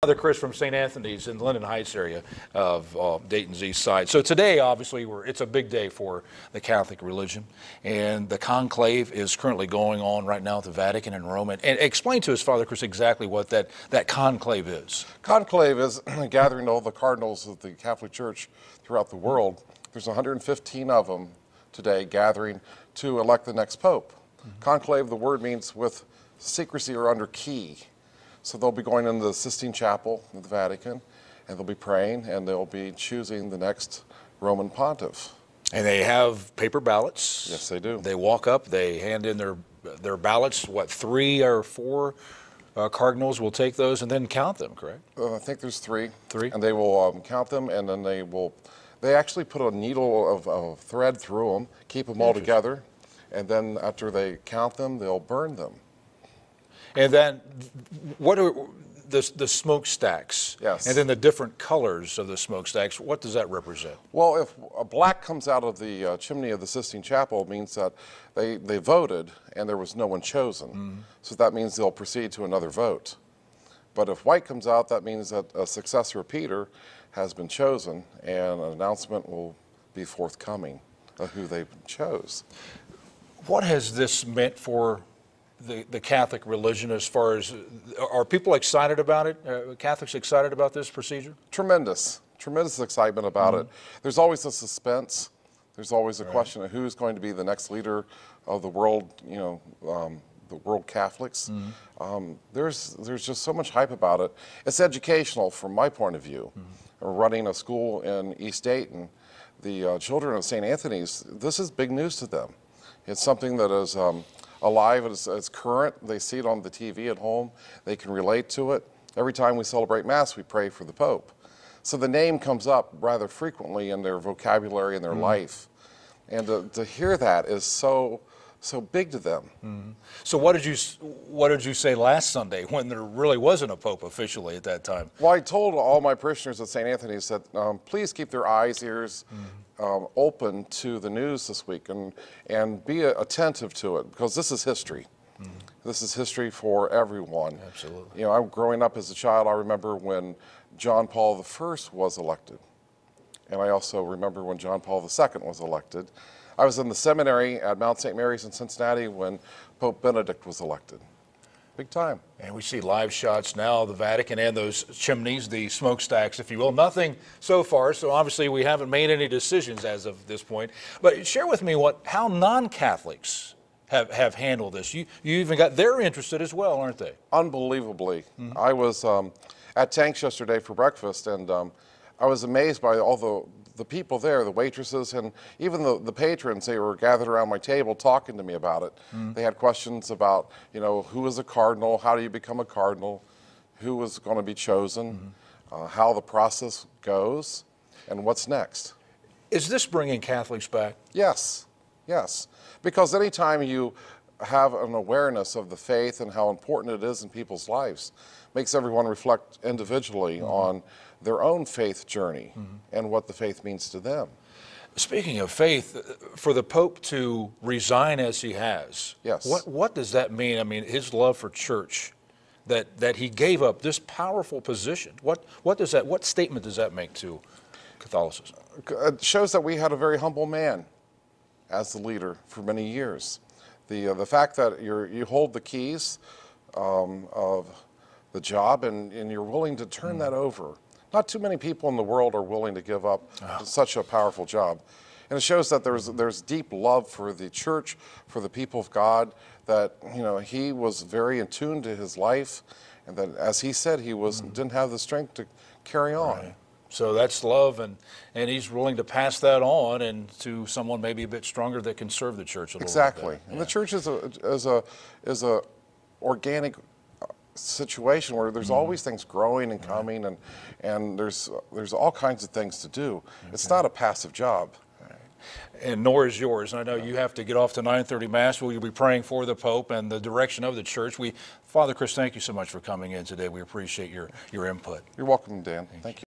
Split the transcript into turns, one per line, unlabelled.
Father Chris from St. Anthony's in the Linden Heights area of Dayton's east side. So today, obviously, it's a big day for the Catholic religion, and the Conclave is currently going on right now at the Vatican in Rome. And explain to us, Father Chris, exactly what that Conclave is.
Conclave is gathering all the cardinals of the Catholic Church throughout the world. There's 115 of them today gathering to elect the next pope. Conclave, the word means with secrecy or under key. So they'll be going into the Sistine Chapel at the Vatican, and they'll be praying, and they'll be choosing the next Roman pontiff.
And they have paper ballots.
Yes, they do.
They walk up, they hand in their ballots. What, 3 or 4 cardinals will take those and then count them, correct?
I think there's 3.
3?
And they will count them, and then they actually put a needle of thread through them, keep them all together, and then after they count them, they'll burn them.
And then, what are the smokestacks?
Yes.
And then the different colors of the smokestacks, what does that represent?
Well, if a black comes out of the chimney of the Sistine Chapel, it means that they voted and there was no one chosen. So that means they'll proceed to another vote. But if white comes out, that means that a successor of Peter has been chosen, and an announcement will be forthcoming of who they chose.
What has this meant for the Catholic religion, as far as, are people excited about it? Catholics excited about this procedure?
Tremendous excitement about it. There's always a suspense. There's always a question of who's going to be the next leader of the world, the world Catholics. There's just so much hype about it. It's educational from my point of view. Running a school in East Dayton, the children of St. Anthony's, this is big news to them. It's something that is alive, it's current. They see it on the TV at home. They can relate to it. Every time we celebrate Mass, we pray for the Pope. So the name comes up rather frequently in their vocabulary and their life. And to hear that is so big to them.
So what did you say last Sunday when there really wasn't a Pope officially at that time?
Well, I told all my parishioners at St. Anthony's that please keep their eyes, ears open to the news this week, and be attentive to it, because this is history. This is history for everyone.
Absolutely.
I'm growing up as a child. I remember when John Paul I was elected, and I also remember when John Paul II was elected. I was in the seminary at Mount St. Mary's in Cincinnati when Pope Benedict was elected. Big time. And
we see live shots now of the Vatican and those chimneys, the smokestacks, if you will. Nothing so far, so obviously we haven't made any decisions as of this point. But share with me how non-Catholics have handled this. You even they're interested as well, aren't they?
Unbelievably. I was at Tank's yesterday for breakfast, and I was amazed by all the people there, the waitresses, and even the patrons. They were gathered around my table talking to me about it. They had questions about, who is a cardinal, how do you become a cardinal, who was going to be chosen, how the process goes, and what's next.
Is this bringing Catholics back?
Yes, yes. Because anytime you have an awareness of the faith and how important it is in people's lives, makes everyone reflect individually on their own faith journey and what the faith means to them.
Speaking of faith, for the Pope to resign as he has,
yes.
What does that mean? I mean, his love for church, that he gave up this powerful position. What statement does that make to Catholicism?
It shows that we had a very humble man as the leader for many years. The fact that you hold the keys of the job and you're willing to turn that over. Not too many people in the world are willing to give up such a powerful job. And it shows that there's deep love for the church, for the people of God, that he was very in tune to his life, and that, as he said, he didn't have the strength to carry on.
Right. So that's love, and he's willing to pass that on and to someone maybe a bit stronger that can serve the church a little bit.
Exactly. And the church is a organic situation where there's always things growing and coming, and there's all kinds of things to do. It's not a passive job.
And nor is yours. I know you have to get off to 9:30 Mass, where you'll be praying for the Pope and the direction of the church. Father Chris, thank you so much for coming in today. We appreciate your input.
You're welcome, Dan. Thank you.